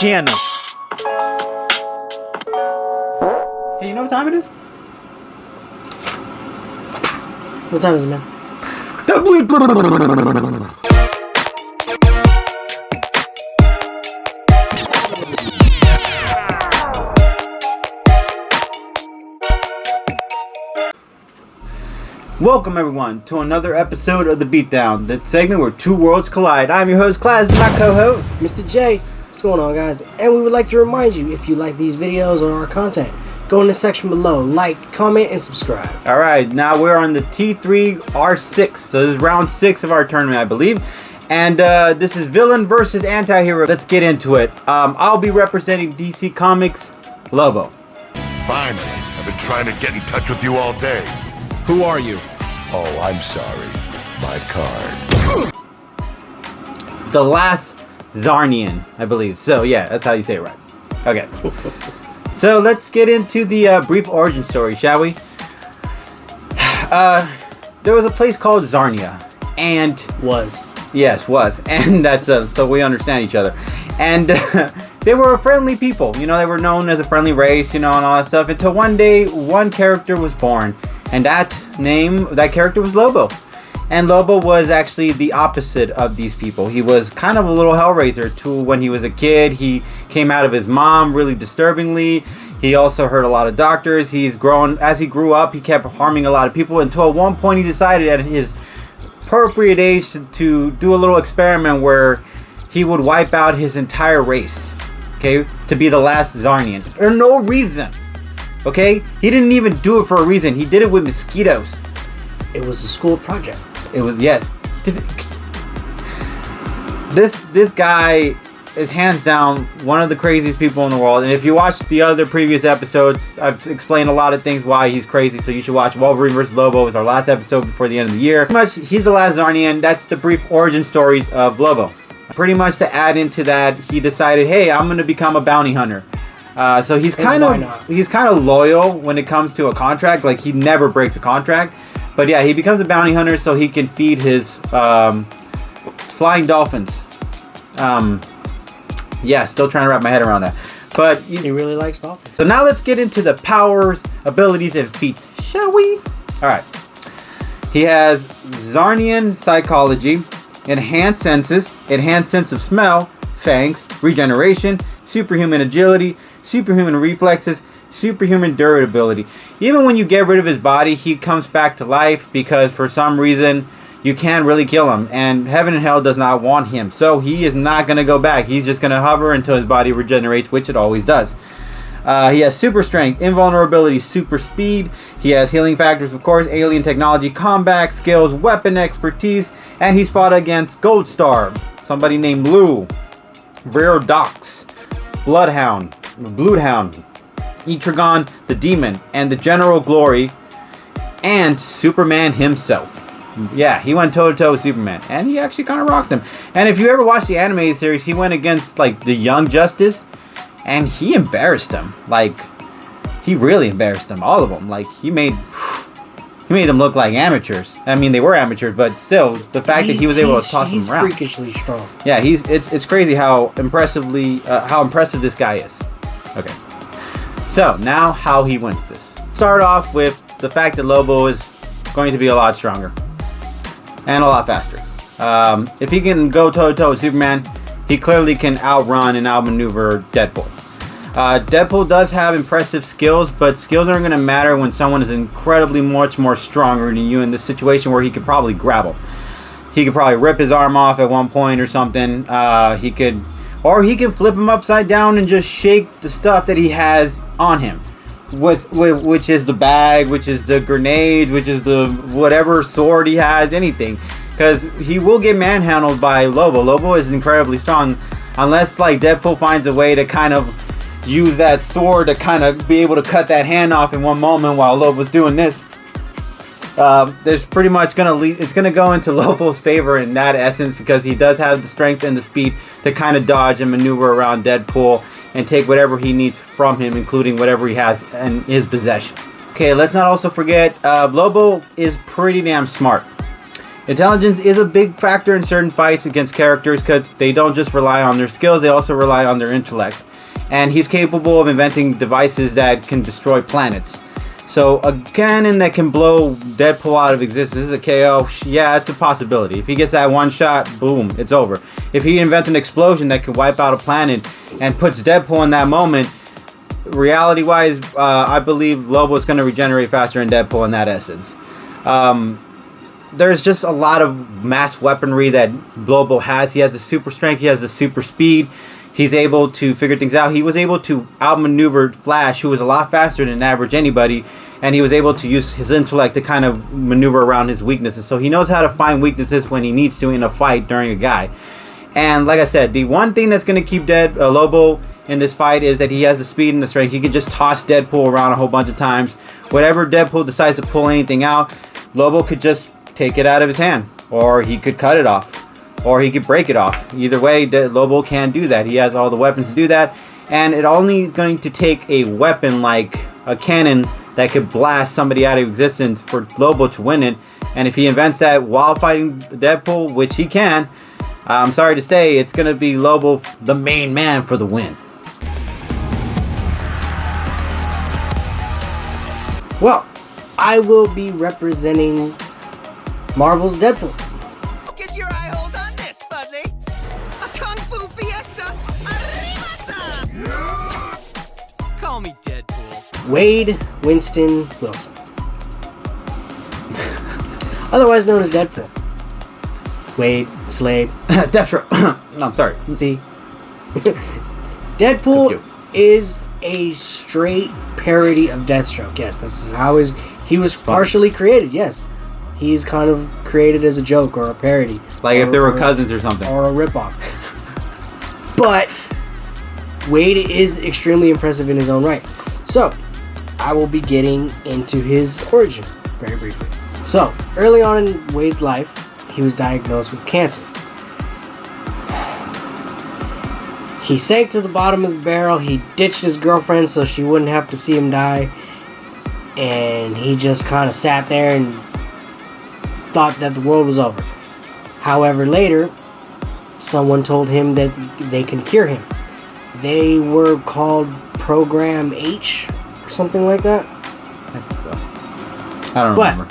piano. Hey, you know what time it is? What time is it, man? Welcome everyone to another episode of The Beatdown, the segment where two worlds collide. I'm your host, Class, and my co-host, Mr. J. What's going on, guys? And we would like to remind you, if you like these videos or our content, go in the section below, like, comment, and subscribe. Alright, now we're on the T3R6, so this is round 6 of our tournament, I believe. And this is villain versus anti-hero. Let's get into it. I'll be representing DC Comics, Lobo. Finally, I've been trying to get in touch with you all day. Who are you? Oh, I'm sorry. My card. The last Zarnian, I believe. So yeah, that's how you say it right. Okay. So let's get into the brief origin story, shall we? There was a place called Zarnia, and Was. and that's so we understand each other. And they were friendly people. You know, they were known as a friendly race. You know, and all that stuff. Until one day, one character was born. And that character was Lobo. And Lobo was actually the opposite of these people. He was kind of a little hellraiser too. When he was a kid, he came out of his mom really disturbingly. He also hurt a lot of doctors. As he grew up, he kept harming a lot of people until at one point he decided at his appropriate age to do a little experiment where he would wipe out his entire race. Okay, to be the last Zarnian. For no reason. Okay? He didn't even do it for a reason. He did it with mosquitoes. It was a school project. It was, yes. This guy is hands down one of the craziest people in the world. And if you watch the other previous episodes, I've explained a lot of things why he's crazy. So you should watch Wolverine vs. Lobo. It's our last episode before the end of the year. Pretty much, he's the last Zarnian. That's the brief origin stories of Lobo. Pretty much to add into that, he decided, hey, I'm going to become a bounty hunter. So he's kind of loyal when it comes to a contract. Like, he never breaks a contract. But yeah, he becomes a bounty hunter so he can feed his flying dolphins. Yeah, still trying to wrap my head around that. But he really likes dolphins. So now let's get into the powers, abilities, and feats, shall we? Alright. He has Zarnian psychology, enhanced senses, enhanced sense of smell, fangs, regeneration, superhuman agility, superhuman reflexes, superhuman durability. Even when you get rid of his body, he comes back to life because for some reason you can't really kill him, and heaven and hell does not want him, so he is not going to go back. He's just going to hover until his body regenerates, which it always does. He has super strength, invulnerability, super speed. He has healing factors, of course, alien technology, combat skills, weapon expertise, and he's fought against Gold Star, somebody named Lou, Verodox, Bloodhound, Etrigon the Demon, and the General Glory, and Superman himself. Yeah, he went toe-to-toe with Superman, and he actually kind of rocked him. And if you ever watched the animated series, he went against, like, the Young Justice, and he embarrassed them. Like, he really embarrassed them, all of them. Like, he made them look like amateurs. I mean, they were amateurs, but still, the fact that he was able to toss them around. He's freakishly strong. Yeah, it's crazy how impressive this guy is. Okay. So, now how he wins this. Start off with the fact that Lobo is going to be a lot stronger. And a lot faster. If he can go toe-to-toe with Superman, he clearly can outrun and outmaneuver Deadpool. Deadpool does have impressive skills, but skills aren't going to matter when someone is incredibly much more stronger than you in this situation where he could probably grapple. He could probably rip his arm off at one point or something. He can flip him upside down and just shake the stuff that he has on him. Which is the bag, which is the grenade, which is the whatever sword he has, anything. Because he will get manhandled by Lobo. Lobo is incredibly strong. Unless, like, Deadpool finds a way to kind of use that sword to kind of be able to cut that hand off in one moment while Lobo's doing this. There's pretty much it's gonna go into Lobo's favor in that essence, because he does have the strength and the speed to kind of dodge and maneuver around Deadpool and take whatever he needs from him, including whatever he has in his possession. Okay, let's not also forget, Lobo is pretty damn smart. Intelligence is a big factor in certain fights against characters because they don't just rely on their skills, they also rely on their intellect. And he's capable of inventing devices that can destroy planets. So a cannon that can blow Deadpool out of existence is a KO. Yeah, it's a possibility. If he gets that one shot, boom, it's over. If he invents an explosion that can wipe out a planet and puts Deadpool in that moment, reality-wise, I believe Lobo is going to regenerate faster than Deadpool in that essence. There's just a lot of mass weaponry that Lobo has. He has the super strength. He has the super speed. He's able to figure things out. He was able to outmaneuver Flash, who was a lot faster than average anybody, and he was able to use his intellect to kind of maneuver around his weaknesses. So he knows how to find weaknesses when he needs to in a fight during a guy. And like I said, the one thing that's going to keep Lobo in this fight is that he has the speed and the strength. He can just toss Deadpool around a whole bunch of times. Whenever Deadpool decides to pull anything out, Lobo could just take it out of his hand, or he could cut it off, or he could break it off. Either way, Lobo can do that. He has all the weapons to do that, and it only going to take a weapon like a cannon that could blast somebody out of existence for Lobo to win it. And if he invents that while fighting Deadpool, which he can, I'm sorry to say, it's going to be Lobo, the main man, for the win. Well, I will be representing Marvel's Deadpool. Get your eye holes on this, Budley. A kung fu fiesta. Arriba-san. Call me Deadpool. Wade Winston Wilson, otherwise known as Deadpool. Wade Slade. Deathstroke. No, I'm sorry. See, Deadpool is a straight parody of Deathstroke. Yes, this is how he was partially created. Yes, he's kind of created as a joke or a parody, like if they were cousins or something, or a ripoff. But Wade is extremely impressive in his own right. So I will be getting into his origin very briefly. So early on in Wade's life, he was diagnosed with cancer. He sank to the bottom of the barrel. He ditched his girlfriend so she wouldn't have to see him die. And he just kind of sat there and thought that the world was over. However, later, someone told him that they can cure him. They were called Program H or something like that. I think so. I don't remember.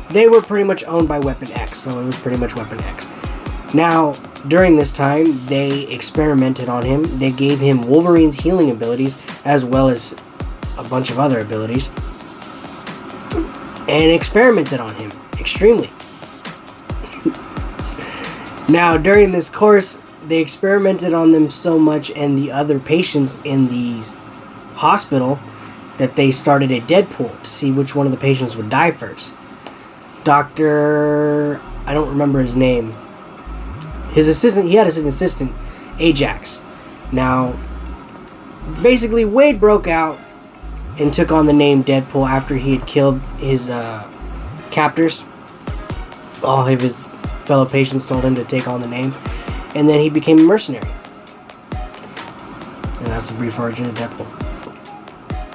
They were pretty much owned by Weapon X, so it was pretty much Weapon X. Now, during this time, they experimented on him. They gave him Wolverine's healing abilities, as well as a bunch of other abilities, and experimented on him extremely. Now, during this course, they experimented on them so much and the other patients in the hospital that they started a Deadpool to see which one of the patients would die first. Dr. I don't remember his name. His assistant, he had an assistant, Ajax. Now, basically, Wade broke out and took on the name Deadpool after he had killed his captors. All of his fellow patients told him to take on the name. And then he became a mercenary. And that's the brief origin of Deadpool.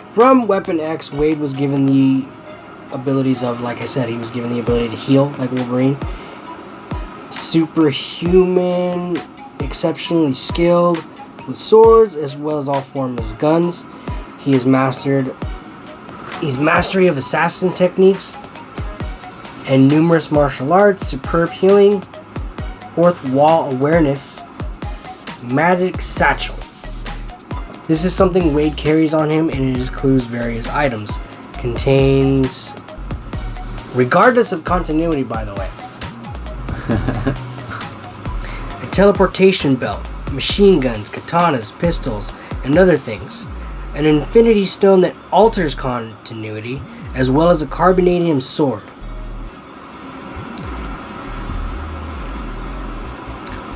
From Weapon X, Wade was given the abilities of, like I said, he was given the ability to heal like Wolverine. Superhuman, exceptionally skilled with swords as well as all forms of guns. He's mastery of assassin techniques and numerous martial arts, superb healing, fourth wall awareness, magic satchel. This is something Wade carries on him, and it includes various items. Contains, regardless of continuity, by the way, a teleportation belt, machine guns, katanas, pistols, and other things. An infinity stone that alters continuity, as well as a carbonadium sword.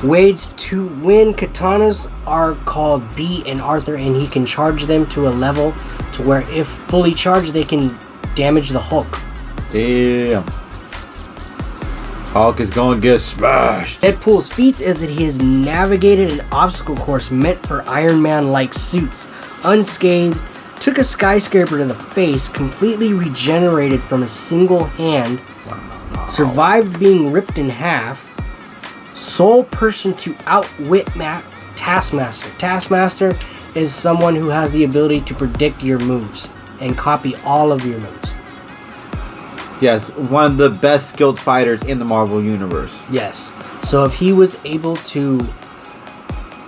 Wade's two-win katanas are called B and Arthur, and he can charge them to a level to where, if fully charged, they can damage the Hulk. Damn. Hulk is going to get smashed. Deadpool's feats is that he has navigated an obstacle course meant for Iron Man-like suits, unscathed, took a skyscraper to the face, completely regenerated from a single hand, Survived being ripped in half. Sole person to outwit Taskmaster. Taskmaster is someone who has the ability to predict your moves and copy all of your moves. Yes, one of the best skilled fighters in the Marvel Universe. Yes. So if he was able to...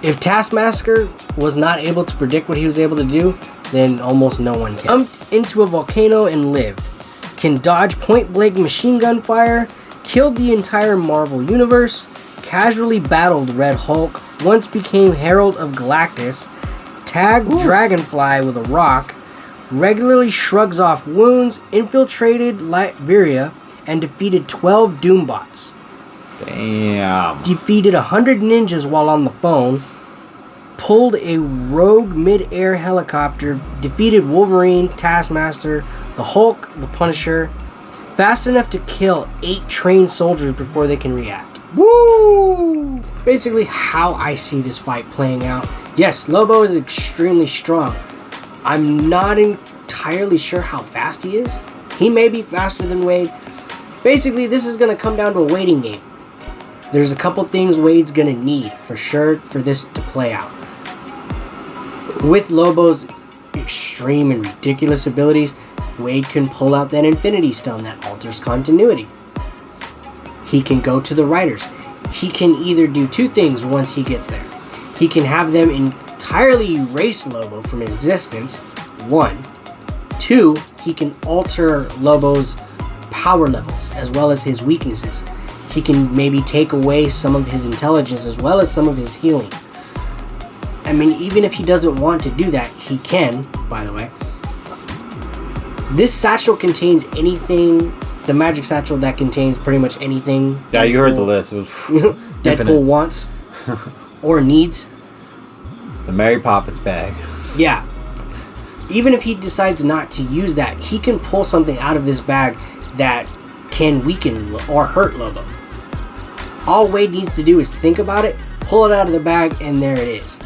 If Taskmaster was not able to predict what he was able to do, then almost no one can. Jumped into a volcano and lived. Can dodge point-blank machine gun fire. Killed the entire Marvel Universe. Casually battled Red Hulk. Once became Herald of Galactus. Tagged Dragonfly with a rock. Regularly shrugs off wounds, infiltrated Latveria, and defeated 12 Doombots. Damn. Defeated 100 ninjas while on the phone. Pulled a rogue mid-air helicopter. Defeated Wolverine, Taskmaster, the Hulk, the Punisher. Fast enough to kill 8 trained soldiers before they can react. Woo! Basically how I see this fight playing out. Yes, Lobo is extremely strong. I'm not entirely sure how fast he is. He may be faster than Wade. Basically, this is going to come down to a waiting game. There's a couple things Wade's going to need for sure for this to play out. With Lobo's extreme and ridiculous abilities, Wade can pull out that Infinity Stone that alters continuity. He can go to the writers. He can either do two things once he gets there. He can have them entirely erase Lobo from existence, 1. 2, he can alter Lobo's power levels as well as his weaknesses. He can maybe take away some of his intelligence as well as some of his healing. I mean, even if he doesn't want to do that, he can, by the way. This satchel contains anything, the magic satchel that contains pretty much anything. Yeah, you heard the list. It was Deadpool wants or needs. The Mary Poppins bag. Yeah. Even if he decides not to use that, he can pull something out of this bag that can weaken or hurt Lobo. All Wade needs to do is think about it, pull it out of the bag, and there it is.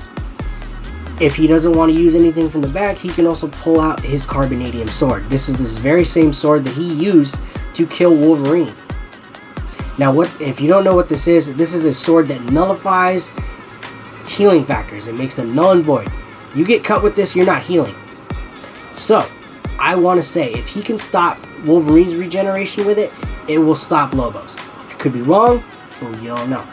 If he doesn't want to use anything from the bag, he can also pull out his carbonadium sword. This is this very same sword that he used to kill Wolverine. Now, if you don't know what this is a sword that nullifies healing factors. It makes them null and void. You get cut with this, you're not healing. So, I want to say, if he can stop Wolverine's regeneration with it, it will stop Lobo's. I could be wrong, but you don't know.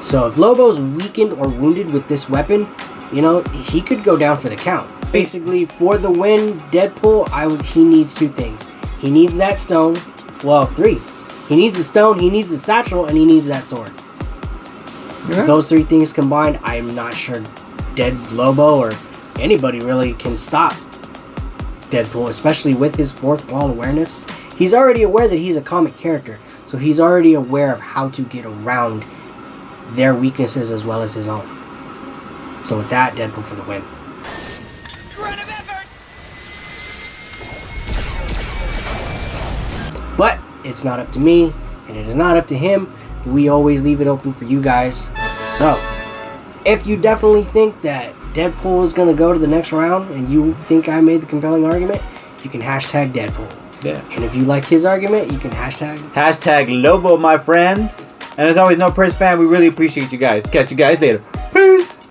So, if Lobo's weakened or wounded with this weapon, he could go down for the count. Basically, for the win, Deadpool, he needs two things. He needs that stone. Well, 3. He needs the stone, he needs the satchel, and he needs that sword. Yeah. Those 3 things combined, I'm not sure Lobo or anybody really can stop Deadpool, especially with his fourth wall awareness. He's already aware that he's a comic character, so he's already aware of how to get around their weaknesses as well as his own. So with that, Deadpool for the win. Run of effort! But it's not up to me, and it is not up to him. We always leave it open for you guys. So, if you definitely think that Deadpool is going to go to the next round and you think I made the compelling argument, you can hashtag Deadpool. Yeah. And if you like his argument, you can hashtag Lobo, my friends. And as always, No Press fan, we really appreciate you guys. Catch you guys later.